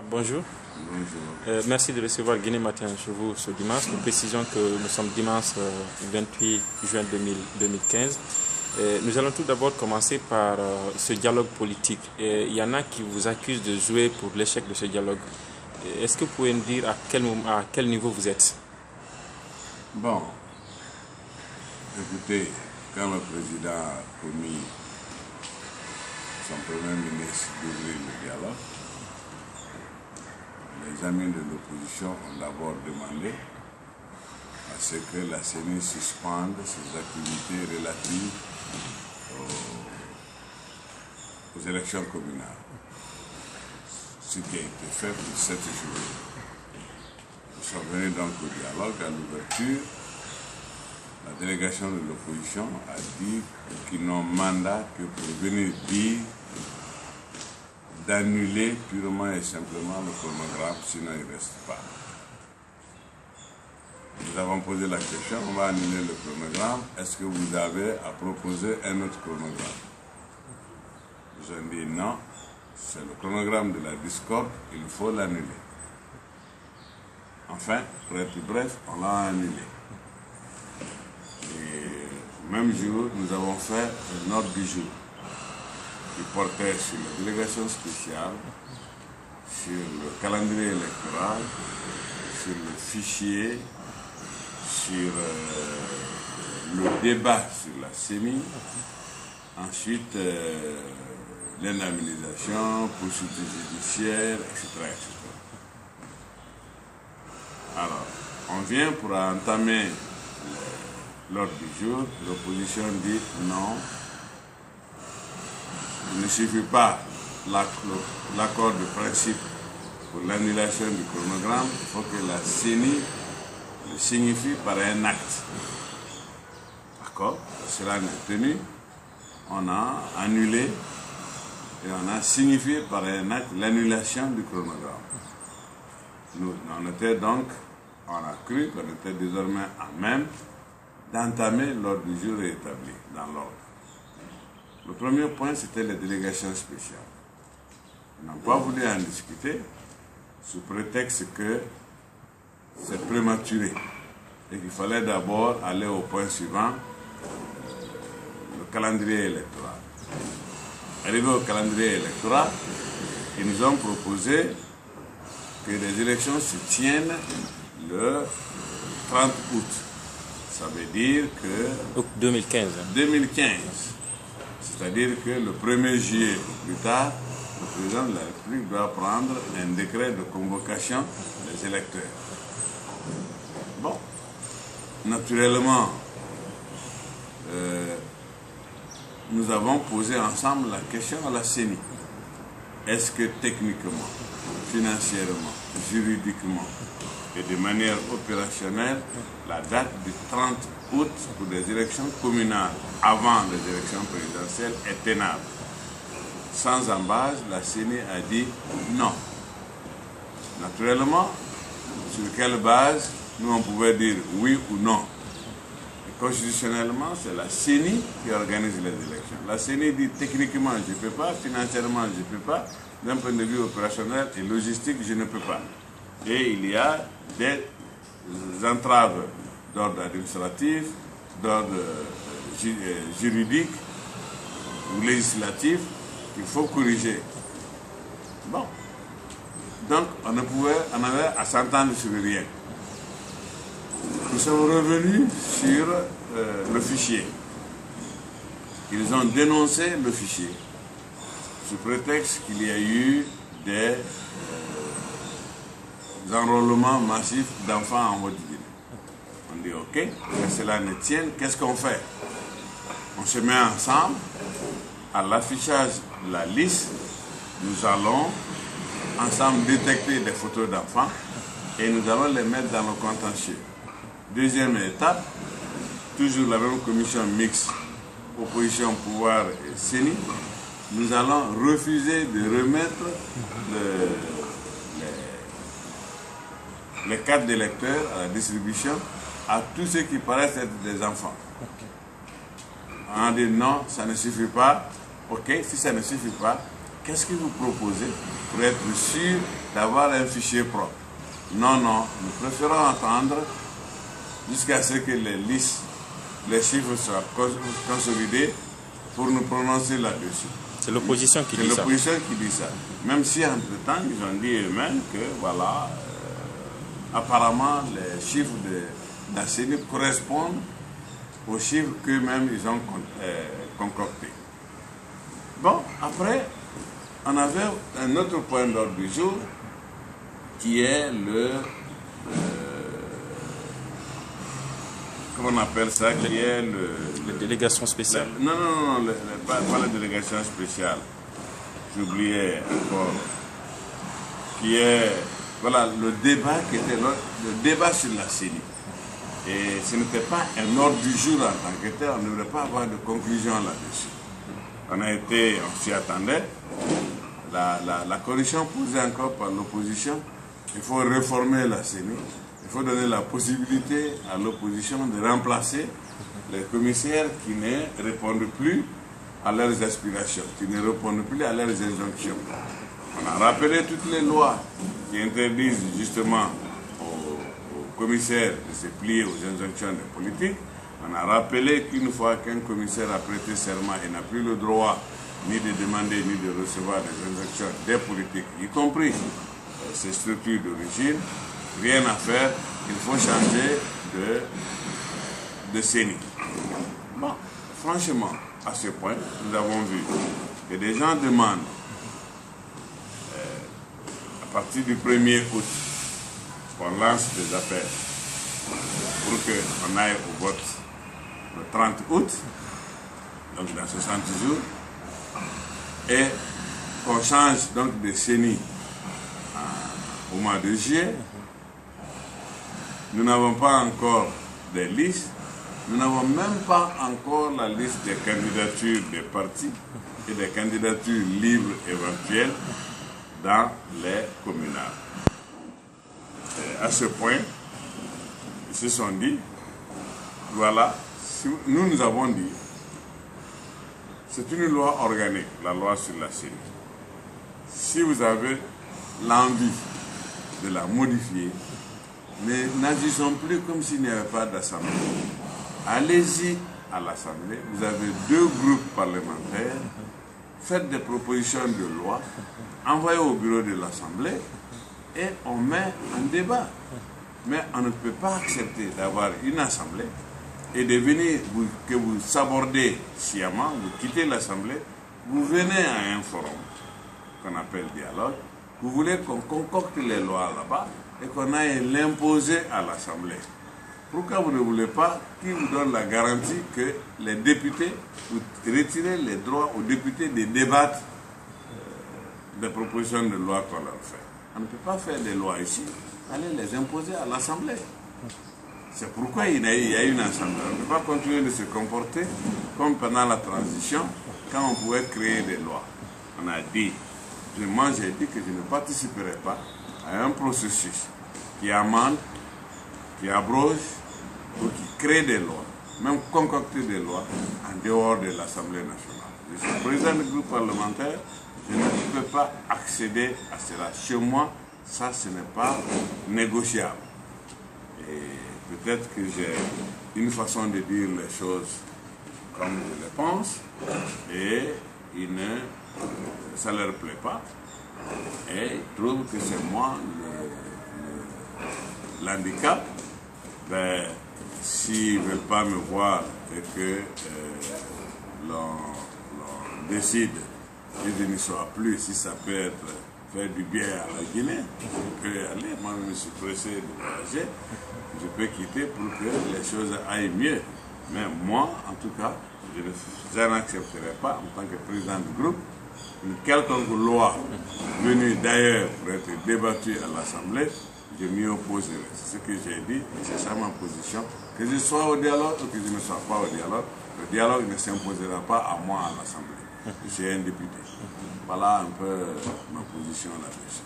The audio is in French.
Bonjour. Bonjour. Merci de recevoir Guinée Matin chez vous ce dimanche. Nous précisons que nous sommes dimanche 28 juin 2015. Nous allons tout d'abord commencer par ce dialogue politique. Il y en a qui vous accusent de jouer pour l'échec de ce dialogue. Est-ce que vous pouvez nous dire à quel niveau vous êtes? Bon, écoutez, quand le président a promis son premier ministre d'ouvrir le dialogue, les amis de l'opposition ont d'abord demandé à ce que la CENI suspende ses activités relatives aux élections communales. Ce qui a été fait pour 7 jours. Nous sommes venus donc au dialogue. À l'ouverture, la délégation de l'opposition a dit qu'ils n'ont mandat que pour venir dire d'annuler purement et simplement le chronogramme, sinon il ne reste pas. Nous avons posé la question, on va annuler le chronogramme, est-ce que vous avez à proposer un autre chronogramme? Ils ont dit non, c'est le chronogramme de la discorde, il faut l'annuler. Enfin, pour être bref, on l'a annulé. Et même jour, nous avons fait un ordre du jour qui portait sur la délégation spéciale, sur le calendrier électoral, sur le fichier, sur le débat sur la CENI, ensuite l'indemnisation, poursuite judiciaire, etc. Alors, on vient pour entamer l'ordre du jour, l'opposition dit non, il ne suffit pas l'accord de principe pour l'annulation du chronogramme, il faut que la CENI le signifie par un acte. D'accord? Cela n'est tenu, on a annulé et on a signifié par un acte l'annulation du chronogramme. On a cru qu'on était désormais à même d'entamer l'ordre du jour établi dans l'ordre. Le premier point, c'était les délégations spéciales. Ils n'ont pas voulu en discuter sous prétexte que c'est prématuré et qu'il fallait d'abord aller au point suivant, le calendrier électoral. Arrivé au calendrier électoral, ils nous ont proposé que les élections se tiennent le 30 août. Ça veut dire que... 2015. 2015. C'est-à-dire que le 1er juillet ou plus tard, le président de la République doit prendre un décret de convocation des électeurs. Bon, naturellement, nous avons posé ensemble la question à la CENI. Est-ce que techniquement, financièrement, juridiquement et de manière opérationnelle, la date du 30 août pour des élections communales avant les élections présidentielles est tenable? Sans embâche, la CENI a dit non. Naturellement, sur quelle base nous on pouvait dire oui ou non? Et constitutionnellement, c'est la CENI qui organise les élections. La CENI dit techniquement je ne peux pas, financièrement je ne peux pas, d'un point de vue opérationnel et logistique je ne peux pas. Et il y a des entraves d'ordre administratif, d'ordre juridique ou législatif qu'il faut corriger. Bon. Donc, on avait à s'entendre sur rien. Nous sommes revenus sur le fichier. Ils ont dénoncé le fichier sous prétexte qu'il y a eu des enrôlements massifs d'enfants en Haute-Guinée. On dit ok, que cela ne tienne, qu'est-ce qu'on fait? On se met ensemble, à l'affichage de la liste, nous allons ensemble détecter des photos d'enfants et nous allons les mettre dans le contentieux. Deuxième étape, toujours la même commission mixte, opposition, pouvoir et CENI, nous allons refuser de remettre les cartes d'électeurs à la distribution à tous ceux qui paraissent être des enfants. On a dit non, ça ne suffit pas. Ok, si ça ne suffit pas, qu'est-ce que vous proposez pour être sûr d'avoir un fichier propre? Non, nous préférons attendre jusqu'à ce que les listes, les chiffres soient consolidés pour nous prononcer là-dessus. C'est l'opposition qui dit ça. C'est l'opposition qui dit ça. Même si entre-temps, ils ont dit eux-mêmes que, voilà, apparemment, les chiffres de la CENI correspondent aux chiffres qu'eux-mêmes ils ont concoctés. Bon, après, on avait un autre point d'ordre du jour qui est comment on appelle ça, qui est la délégation spéciale. Non, pas la délégation spéciale. J'oubliais encore. Qui est, voilà, le débat qui était le débat sur la CENI. Et ce n'était pas un ordre du jour en tant que tel, on ne voulait pas avoir de conclusion là-dessus. On s'y attendait. La condition posée encore par l'opposition, il faut réformer la CENI. Il faut donner la possibilité à l'opposition de remplacer les commissaires qui ne répondent plus à leurs aspirations, qui ne répondent plus à leurs injonctions. On a rappelé toutes les lois qui interdisent justement aux commissaires de se plier aux injonctions des politiques. On a rappelé qu'une fois qu'un commissaire a prêté serment, il n'a plus le droit ni de demander ni de recevoir des injonctions des politiques, y compris ces structures d'origine. Rien à faire, il faut changer de CENI. Bon, franchement, à ce point, nous avons vu que des gens demandent, à partir du 1er août, qu'on lance des appels pour qu'on aille au vote le 30 août, donc dans 60 jours, et qu'on change donc de CENI au mois de juillet. Nous n'avons pas encore des listes, nous n'avons même pas encore la liste des candidatures des partis et des candidatures libres éventuelles dans les communales. Et à ce point, ils se sont dit, voilà, nous avons dit, c'est une loi organique, la loi sur la CENI. Si vous avez l'envie de la modifier, mais n'agissons plus comme s'il n'y avait pas d'assemblée. Allez-y à l'Assemblée, vous avez 2 groupes parlementaires, faites des propositions de loi, envoyez au bureau de l'Assemblée et on met un débat. Mais on ne peut pas accepter d'avoir une Assemblée et de venir, que vous sabordez sciemment, vous quittez l'Assemblée, vous venez à un forum qu'on appelle dialogue, vous voulez qu'on concocte les lois là-bas et qu'on aille l'imposer à l'Assemblée. Pourquoi vous ne voulez pas qu'il vous donne la garantie que les députés, vous retirez les droits aux députés de débattre des propositions de loi qu'on leur fait? On ne peut pas faire des lois ici, aller les imposer à l'Assemblée. C'est pourquoi il y a une Assemblée. On ne peut pas continuer de se comporter comme pendant la transition, quand on pouvait créer des lois. On a dit, moi j'ai dit que je ne participerai pas à un processus qui amende, qui abroge ou qui crée des lois, même concocter des lois en dehors de l'Assemblée nationale. Je suis président du groupe parlementaire, je ne peux pas accéder à cela. Chez moi, ça, ce n'est pas négociable. Et peut-être que j'ai une façon de dire les choses comme je les pense, et ça ne leur plaît pas. Et ils trouvent que c'est moi l'handicap. Ben, s'ils ne veulent pas me voir et que l'on décide que je n'y sois plus, si ça peut faire du bien à la Guinée, je peux aller. Moi, je me suis pressé de voyager. Je peux quitter pour que les choses aillent mieux. Mais moi, en tout cas, je n'accepterai pas, en tant que président du groupe, une quelconque loi venue d'ailleurs pour être débattue à l'Assemblée, je m'y opposerai. C'est ce que j'ai dit, c'est ça ma position. Que je sois au dialogue ou que je ne sois pas au dialogue, le dialogue ne s'imposera pas à moi à l'Assemblée. Je suis un député. Voilà un peu ma position là-dessus.